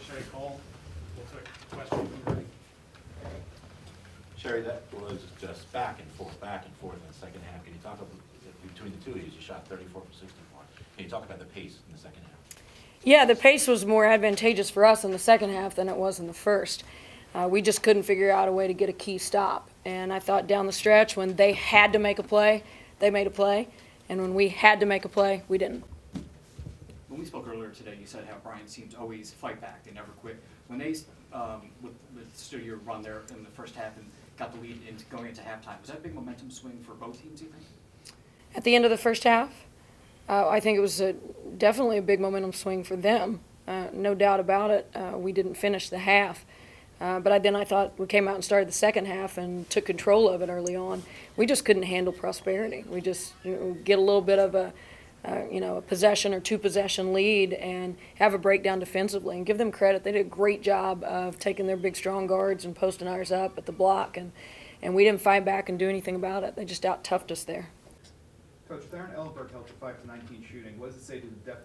Sherry Cole, we'll take a question from Greg. Sherry, that was just back and forth in the second half. Can you talk about, between the two of you shot 34 from 64. Can you talk about the pace in the second half? Yeah, the pace was more advantageous for us in the second half than it was in the first. We just couldn't figure out a way to get a key stop. And I thought down the stretch, when they had to make a play, they made a play. And when we had to make a play, we didn't. When we spoke earlier today, you said how Brian seemed to always fight back. They never quit. When they stood your run there in the first half and got the lead into going into halftime, was that a big momentum swing for both teams, do you think? At the end of the first half, I think it was definitely a big momentum swing for them. No doubt about it. We didn't finish the half. But then I thought we came out and started the second half and took control of it early on. We just couldn't handle prosperity. We just get a little bit of a possession or two possession lead and have a breakdown defensively. And give them credit. They did a great job of taking their big strong guards and posting ours up at the block. And we didn't fight back and do anything about it. They just out-toughed us there. Coach, Theron Ellenberg held the 5-19 shooting. What does it say to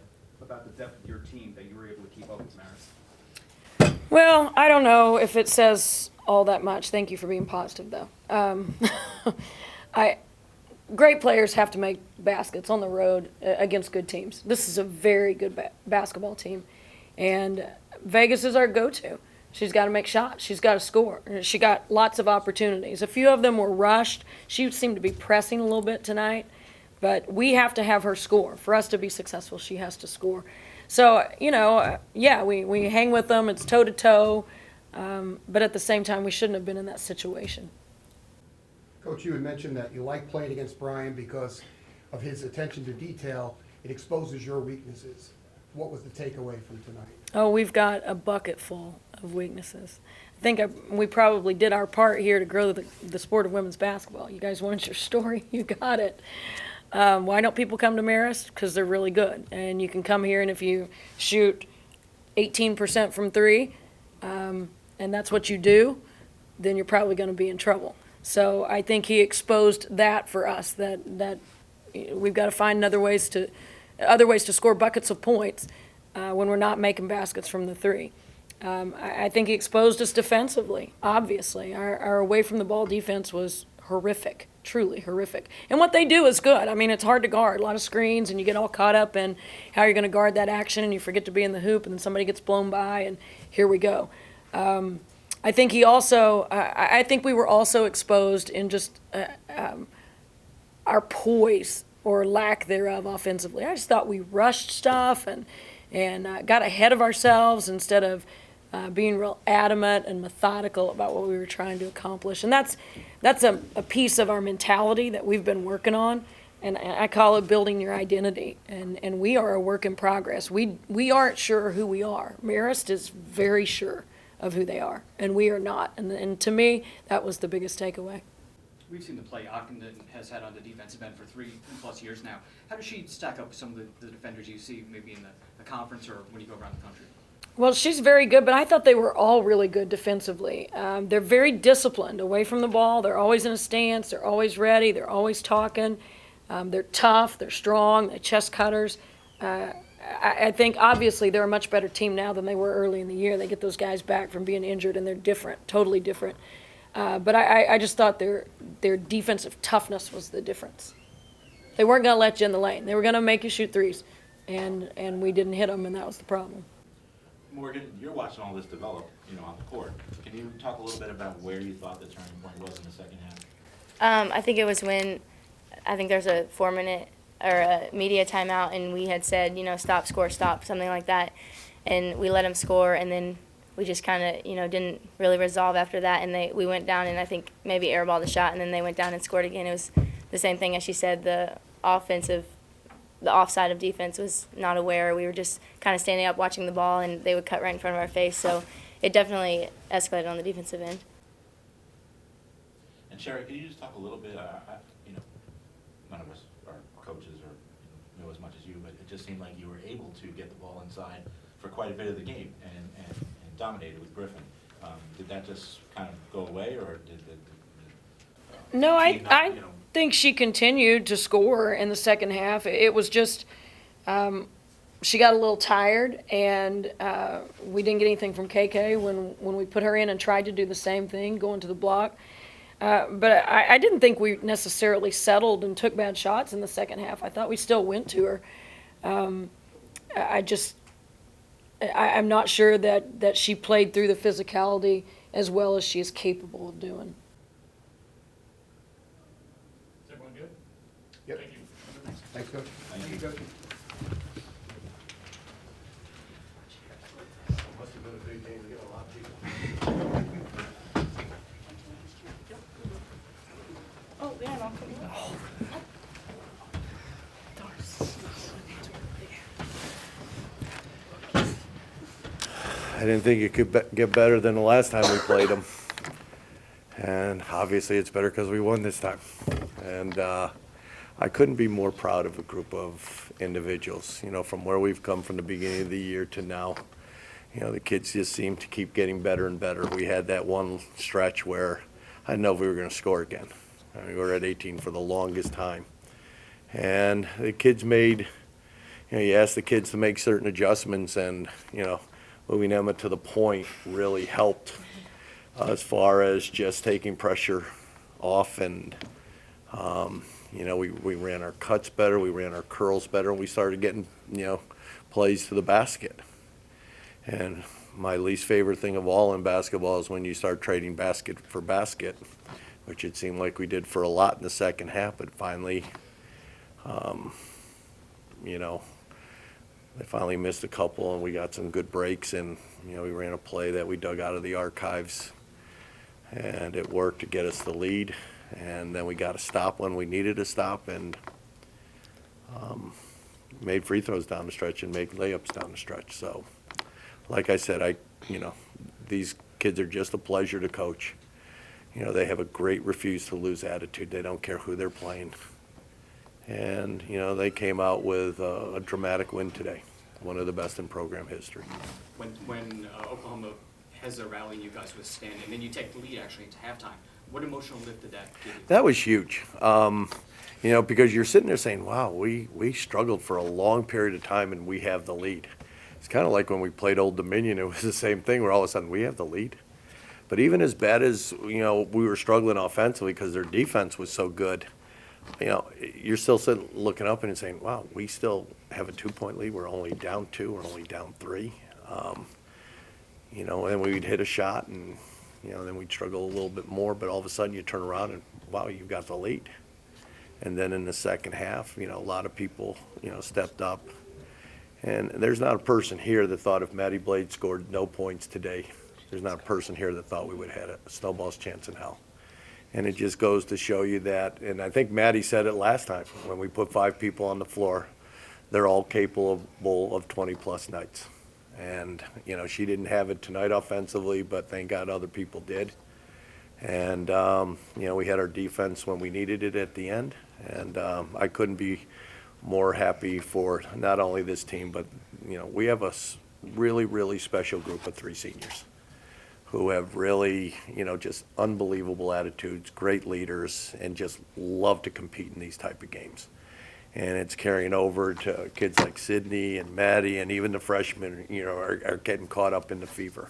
about the depth of your team that you were able to keep up with Marist? Well, I don't know if it says all that much. Thank you for being positive, though. Great players have to make baskets on the road against good teams. This is a very good basketball team, and Vegas is our go-to. She's got to make shots. She's got to score. She got lots of opportunities. A few of them were rushed. She seemed to be pressing a little bit tonight, but we have to have her score. For us to be successful, she has to score. So, yeah, we hang with them. It's toe-to-toe. But at the same time, we shouldn't have been in that situation. Coach, you had mentioned that you like playing against Brian because of his attention to detail. It exposes your weaknesses. What was the takeaway from tonight? Oh, we've got a bucket full of weaknesses. I think we probably did our part here to grow the sport of women's basketball. You guys want your story? You got it. Why don't people come to Marist? Because they're really good. And you can come here, and if you shoot 18% from three, and that's what you do, then you're probably going to be in trouble. So I think he exposed that for us, that we've got to find other ways to score buckets of points when we're not making baskets from the three. I think he exposed us defensively, obviously. Our away from the ball defense was horrific. Truly horrific. And what they do is good. I mean, it's hard to guard. A lot of screens, and you get all caught up in how you're going to guard that action, and you forget to be in the hoop, and then somebody gets blown by, and here we go. I think he also, I think we were also exposed in just our poise or lack thereof offensively. I just thought we rushed stuff and got ahead of ourselves instead of being real adamant and methodical about what we were trying to accomplish. And that's a piece of our mentality that we've been working on, and I call it building your identity. And we are a work in progress. We aren't sure who we are. Marist is very sure of who they are, and we are not. And to me, that was the biggest takeaway. We've seen the play Ockenden has had on the defensive end for 3+ years now. How does she stack up with some of the defenders you see maybe in the conference or when you go around the country? Well, she's very good, but I thought they were all really good defensively. They're very disciplined away from the ball. They're always in a stance. They're always ready. They're always talking. They're tough. They're strong. They're chest cutters. I think, obviously, they're a much better team now than they were early in the year. They get those guys back from being injured, and they're different, totally different. But I just thought their defensive toughness was the difference. They weren't going to let you in the lane. They were going to make you shoot threes, and we didn't hit them, and that was the problem. Morgan, you're watching all this develop, on the court. Can you talk a little bit about where you thought the turning point was in the second half? I think it was when there's a 4-minute or a media timeout, and we had said, stop, score, stop, something like that. And we let them score, and then we just kind of, didn't really resolve after that. And we went down and I think maybe airballed the shot, and then they went down and scored again. It was the same thing as she said, the offside of defense was not aware. We were just kind of standing up watching the ball, and they would cut right in front of our face. So it definitely escalated on the defensive end. And Sherry, can you just talk a little bit, none of us are coaches or know as much as you, but it just seemed like you were able to get the ball inside for quite a bit of the game and dominated with Griffin. Did that just kind of go away, or did No, I think she continued to score in the second half. It was just she got a little tired, and we didn't get anything from KK when we put her in and tried to do the same thing, going to the block. But I didn't think we necessarily settled and took bad shots in the second half. I thought we still went to her. I'm not sure that she played through the physicality as well as she is capable of doing. Is everyone good? Yep. Thank you. Thanks, Coach. Thank you. Coach. Must have been a big game to get a lot of people. Oh, yeah, no. I didn't think it could get better than the last time we played them. And obviously it's better because we won this time. And I couldn't be more proud of a group of individuals, you know, from where we've come from the beginning of the year to now. You know, the kids just seem to keep getting better and better. We had that one stretch where I didn't know if we were going to score again. I mean, we were at 18 for the longest time. And the kids made, you know, you ask the kids to make certain adjustments, and, you know, moving Emma to the point really helped as far as just taking pressure off. And, you know, we ran our cuts better, we ran our curls better, and we started getting, you know, plays to the basket. And my least favorite thing of all in basketball is when you start trading basket for basket, which it seemed like we did for a lot in the second half, but finally, you know, they finally missed a couple, and we got some good breaks, and, you know, we ran a play that we dug out of the archives, and it worked to get us the lead. And then we got a stop when we needed a stop, and made free throws down the stretch and made layups down the stretch. So, like I said, you know, these kids are just a pleasure to coach. You know, they have a great refuse to lose attitude. They don't care who they're playing. And, you know, they came out with a dramatic win today, one of the best in program history. When Oklahoma has their rally and you guys withstand, and then you take the lead actually into halftime, what emotional lift did that give you? That was huge. You know, because you're sitting there saying, wow, we struggled for a long period of time and we have the lead. It's kind of like when we played Old Dominion, it was the same thing where all of a sudden we have the lead. But even as bad as, you know, we were struggling offensively because their defense was so good, you know, you're still sitting looking up and saying, wow, we still have a 2-point lead. We're only down 2, we're only down 3. You know, and we'd hit a shot, and, you know, then we'd struggle a little bit more, but all of a sudden you turn around and, wow, you've got the lead. And then in the second half, you know, a lot of people, you know, stepped up. And there's not a person here that thought if Maddie Blade scored no points today, there's not a person here that thought we would have had a snowball's chance in hell. And it just goes to show you that, and I think Maddie said it last time, when we put 5 people on the floor, they're all capable of 20-plus nights. And, you know, she didn't have it tonight offensively, but thank God other people did. And, you know, we had our defense when we needed it at the end. And I couldn't be more happy for not only this team, but, you know, we have a really, really special group of 3 seniors who have really, you know, just unbelievable attitudes, great leaders, and just love to compete in these type of games. And it's carrying over to kids like Sydney and Maddie, and even the freshmen, you know, are getting caught up in the fever.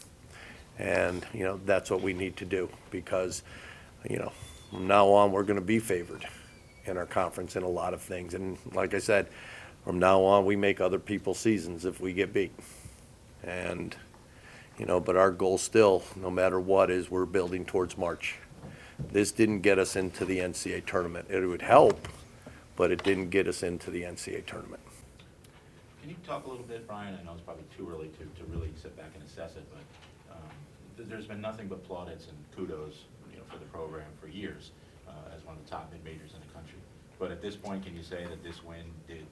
And, you know, that's what we need to do, because, you know, from now on, we're going to be favored in our conference in a lot of things. And like I said, from now on, we make other people's seasons if we get beat. And, you know, but our goal still, no matter what, is we're building towards March. This didn't get us into the NCAA tournament. It would help, but it didn't get us into the NCAA tournament. Can you talk a little bit, Brian? I know it's probably too early to really sit back and assess it, but there's been nothing but plaudits and kudos, you know, for the program for years as one of the top mid-majors in the country. But at this point, can you say that this win did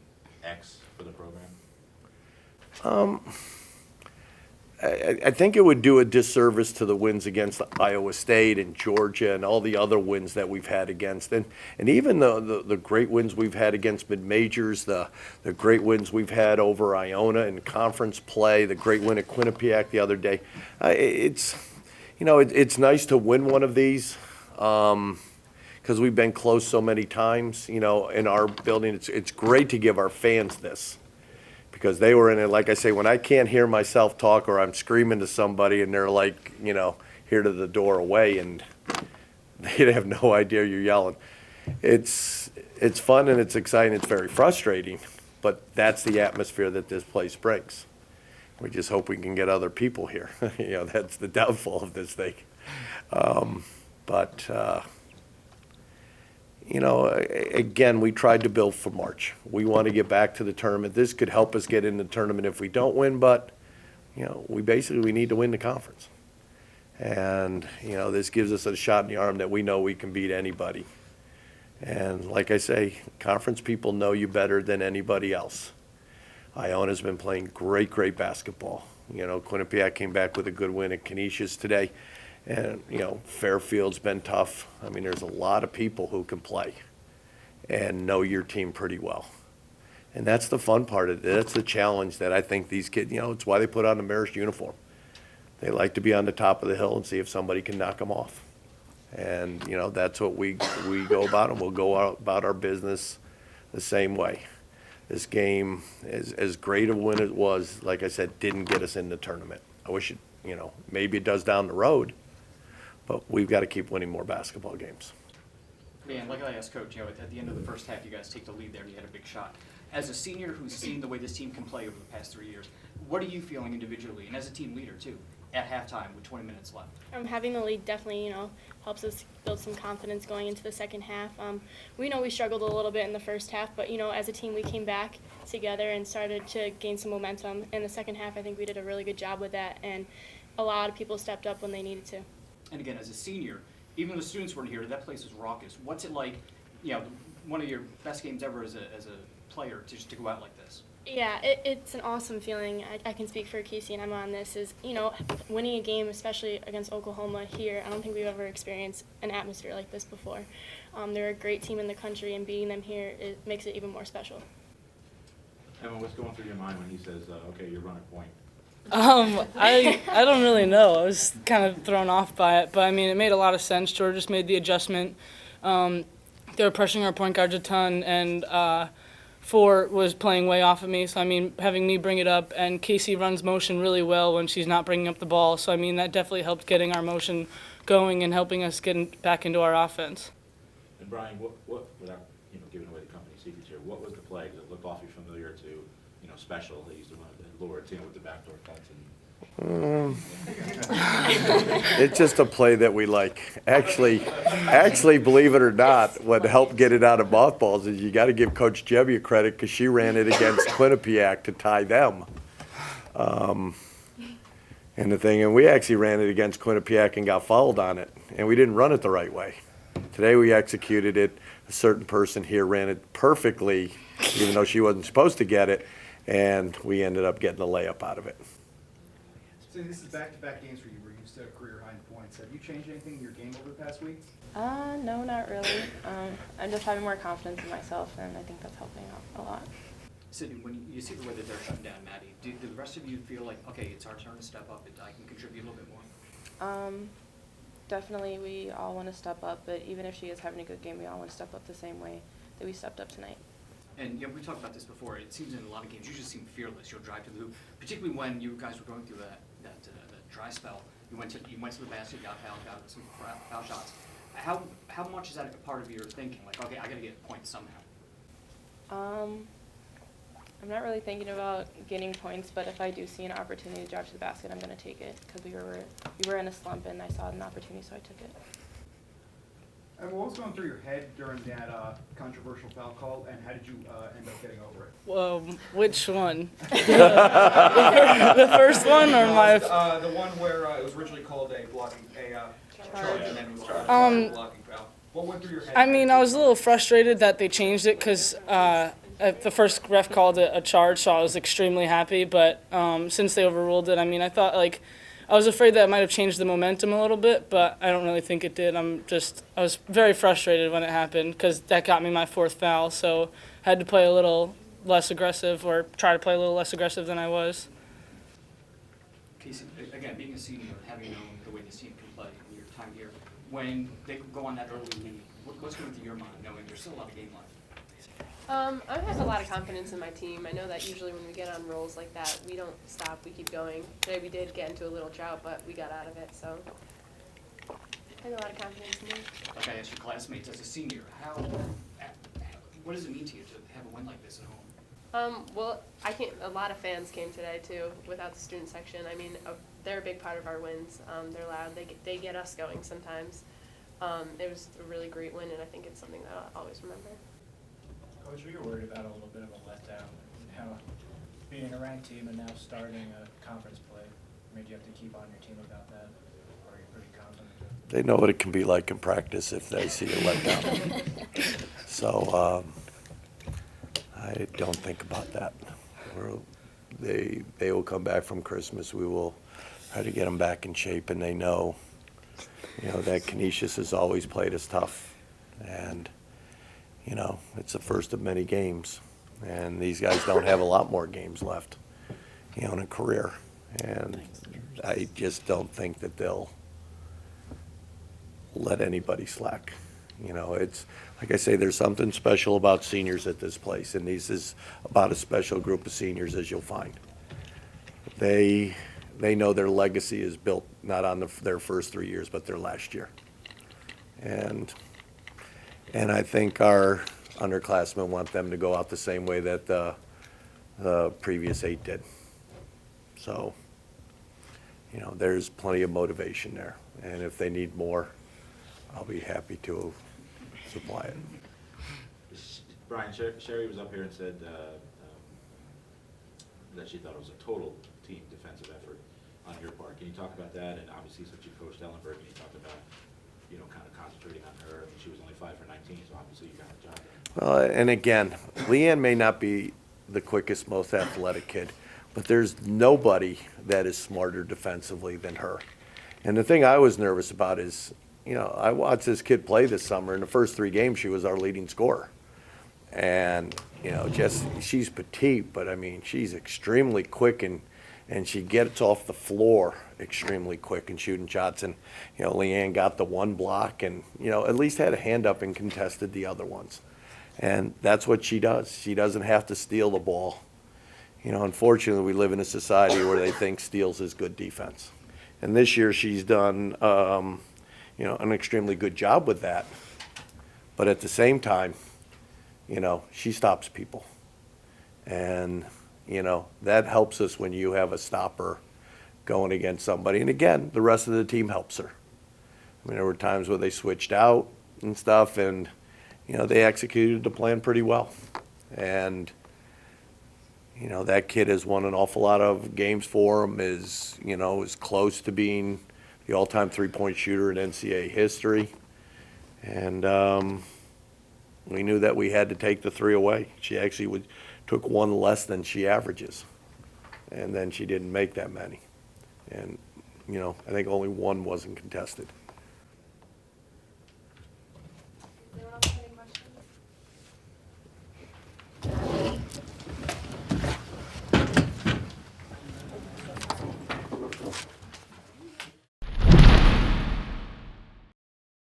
X for the program? I think it would do a disservice to the wins against Iowa State and Georgia and all the other wins that we've had against, and even the great wins we've had against mid-majors, the great wins we've had over Iona in conference play, the great win at Quinnipiac the other day. It's, you know, it's nice to win one of these because we've been close so many times, you know, in our building. It's great to give our fans this, because they were in it, like I say, when I can't hear myself talk or I'm screaming to somebody and they're like, here to the door away and they have no idea you're yelling. It's fun and it's exciting. It's very frustrating, but that's the atmosphere that this place brings. We just hope we can get other people here. That's the downfall of this thing. Again, we tried to build for March. We want to get back to the tournament. This could help us get in the tournament if we don't win, but, we need to win the conference. And, this gives us a shot in the arm that we know we can beat anybody. And like I say, conference people know you better than anybody else. Iona's been playing great, great basketball. Quinnipiac came back with a good win at Canisius today. And, Fairfield's been tough. I mean, there's a lot of people who can play and know your team pretty well. And that's the fun part of it. That's the challenge that I think these kids, it's why they put on the Marist uniform. They like to be on the top of the hill and see if somebody can knock them off. And, that's what we go about, and we'll go about our business the same way. This game, as great a win it was, like I said, didn't get us in the tournament. I wish it, maybe it does down the road, but we've got to keep winning more basketball games. Yeah, and like I asked Coach, at the end of the first half, you guys take the lead there and you had a big shot. As a senior who's seen the way this team can play over the past 3 years, what are you feeling individually, and as a team leader too, at halftime with 20 minutes left? Having the lead definitely, helps us build some confidence going into the second half. We know we struggled a little bit in the first half, but, as a team we came back together and started to gain some momentum. In the second half, I think we did a really good job with that, and a lot of people stepped up when they needed to. And again, as a senior, even though the students weren't here, that place was raucous. What's it like, one of your best games ever as a player to go out like this? Yeah, it's an awesome feeling. I can speak for Casey and Emma on this. Winning a game, especially against Oklahoma here, I don't think we've ever experienced an atmosphere like this before. They're a great team in the country, and beating them here, it makes it even more special. Emma, what's going through your mind when he says, okay, you're running point? I don't really know. I was kind of thrown off by it, but it made a lot of sense. George just made the adjustment. They were pressuring our point guards a ton, and Ford was playing way off of me. So having me bring it up, and Casey runs motion really well when she's not bringing up the ball. So that definitely helped getting our motion going and helping us get back into our offense. And Brian, what without giving away the company secrets here, what was the play? Because it looked awfully familiar to special. They used to run the Lords with the backdoor cuts and. It's just a play that we like. Actually, believe it or not, what helped get it out of mothballs is you got to give Coach Jebbia credit because she ran it against Quinnipiac to tie them. And we actually ran it against Quinnipiac and got fouled on it, and we didn't run it the right way. Today we executed it. A certain person here ran it perfectly, even though she wasn't supposed to get it, and we ended up getting a layup out of it. So this is back-to-back games for you where you set a career high in points. Have you changed anything in your game over the past week? No, not really. I'm just having more confidence in myself, and I think that's helping out a lot. Sydney, when you see the way that they're shutting down Maddie, do the rest of you feel like, okay, it's our turn to step up, I can contribute a little bit more? Definitely we all want to step up, but even if she is having a good game, we all want to step up the same way that we stepped up tonight. And we talked about this before. It seems in a lot of games you just seem fearless. You'll drive to the hoop, particularly when you guys were going through that dry spell. You went to the basket, got fouled, got some foul shots. How much is that a part of your thinking? Like, okay, I got to get points somehow. I'm not really thinking about getting points, but if I do see an opportunity to drive to the basket, I'm going to take it because we were in a slump and I saw an opportunity, so I took it. And what was going through your head during that controversial foul call, and how did you end up getting over it? Well, which one? The first one or my? The one where it was originally called a charge, and then it was a blocking foul. What went through your head? I was a little frustrated that they changed it because the first ref called it a charge, so I was extremely happy. But since they overruled it, I thought I was afraid that it might have changed the momentum a little bit, but I don't really think it did. I was very frustrated when it happened because that got me my fourth foul, so I had to play a little less aggressive or try to play a little less aggressive than I was. Casey, again, being a senior and having known the way this team can play in your time here, when they go on that early lead, what's going through your mind knowing there's still a lot of game left? I have a lot of confidence in my team. I know that usually when we get on rolls like that, we don't stop, we keep going. Today we did get into a little drought, but we got out of it, so I have a lot of confidence in me. Like I asked your classmates as a senior, what does it mean to you to have a win like this at home? Well, a lot of fans came today too, without the student section. I mean, they're a big part of our wins. They're loud, they get us going sometimes. It was a really great win, and I think it's something that I'll always remember. Coach, were you worried about a little bit of a letdown, and how being a ranked team and now starting a conference play made you have to keep on your team about that? Or are you pretty confident? They know what it can be like in practice if they see a letdown. So I don't think about that. They will come back from Christmas. We will try to get them back in shape, and they know, that Canisius has always played us tough, and it's the first of many games, and these guys don't have a lot more games left, in a career, and I just don't think that they'll let anybody slack. It's like I say, there's something special about seniors at this place, and this is about as special group of seniors as you'll find. They know their legacy is built not on their first 3 years, but their last year. And I think our underclassmen want them to go out the same way that the previous 8 did. So, there's plenty of motivation there. And if they need more, I'll be happy to supply it. Brian, Sherry was up here and said that she thought it was a total team defensive effort on your part. Can you talk about that? And obviously, since you coached Ellenberg, and you talked about, kind of concentrating on her. I mean, she was only 5 for 19, so obviously you got the job done. Well, and again, Leanne may not be the quickest, most athletic kid, but there's nobody that is smarter defensively than her. And the thing I was nervous about is, I watched this kid play this summer. In the first 3 games, she was our leading scorer. And, she's petite, but I mean, she's extremely quick, and she gets off the floor extremely quick and shooting shots. And, Leanne got the one block and, at least had a hand up and contested the other ones. And that's what she does. She doesn't have to steal the ball. Unfortunately, we live in a society where they think steals is good defense. And this year she's done, an extremely good job with that. But at the same time, she stops people. And, that helps us when you have a stopper going against somebody. And again, the rest of the team helps her. I mean, there were times where they switched out and stuff, and, they executed the plan pretty well. And, that kid has won an awful lot of games for him, is close to being the all-time three-point shooter in NCAA history. And we knew that we had to take the 3 away. She actually took 1 less than she averages. And then she didn't make that many. And, I think only 1 wasn't contested.